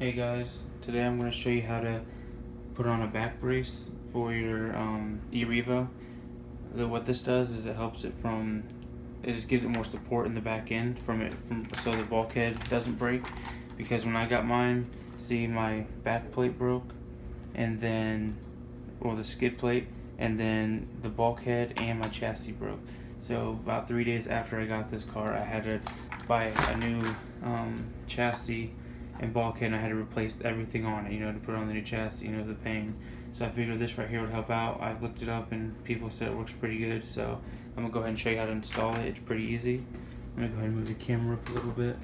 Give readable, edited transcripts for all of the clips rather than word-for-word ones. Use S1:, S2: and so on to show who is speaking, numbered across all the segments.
S1: Hey guys, today I'm going to show you how to put on a back brace for your E-Revo. What this does is it just gives it more support in the back end so the bulkhead doesn't break. Because when I got mine, see, my back plate broke, and then, or the skid plate, and then the bulkhead and my chassis broke. So about 3 days after I got this car, I had to buy a new chassis and bulkhead, and I had to replace everything on it, to put on the new chassis. It was a pain. So I figured this right here would help out. I've looked it up and people said it works pretty good, so I'm gonna go ahead and show you how to install it. It's pretty easy. I'm gonna go ahead and move the camera up a little bit.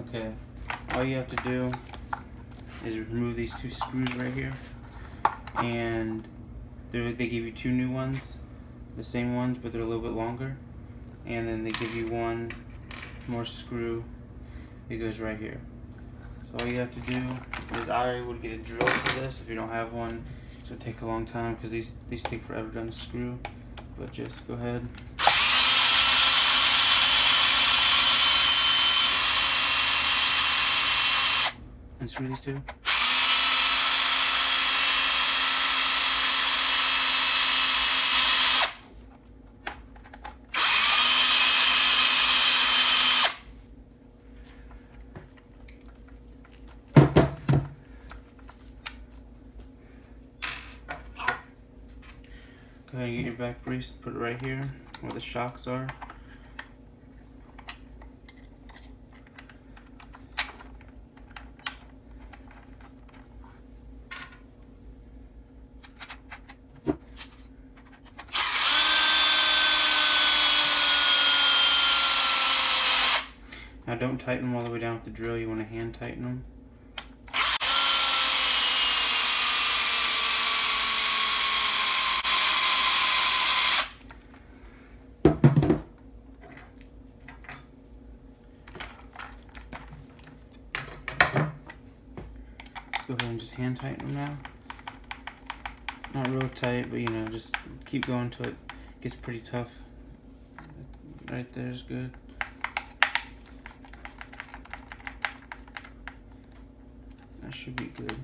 S1: Okay, all you have to do is remove these two screws right here, and they give you two new ones, the same ones, but they're a little bit longer, and then they give you one more screw that goes right here. So all you have to do is, I would get a drill for this if you don't have one, so it'll take a long time because these take forever to unscrew, but just go ahead and screw these two. Go ahead and get your back brace, put it right here where the shocks are. Now don't tighten them all the way down with the drill, you want to hand tighten them. Go ahead and just hand tighten them now. Not real tight, but just keep going till it gets pretty tough. Right there is good. That should be good.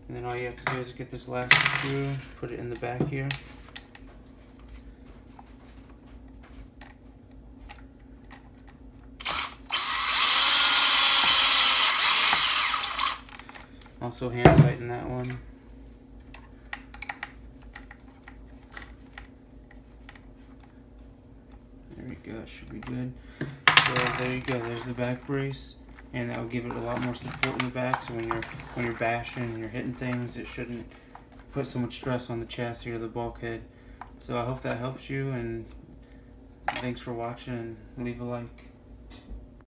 S1: And then all you have to do is get this last screw, put it in the back here. Also hand tighten that one. There we go, that should be good. So there you go, there's the back brace, and that will give it a lot more support in the back, so when you're bashing and you're hitting things, it shouldn't put so much stress on the chassis or the bulkhead. So I hope that helps you, and thanks for watching, and leave a like.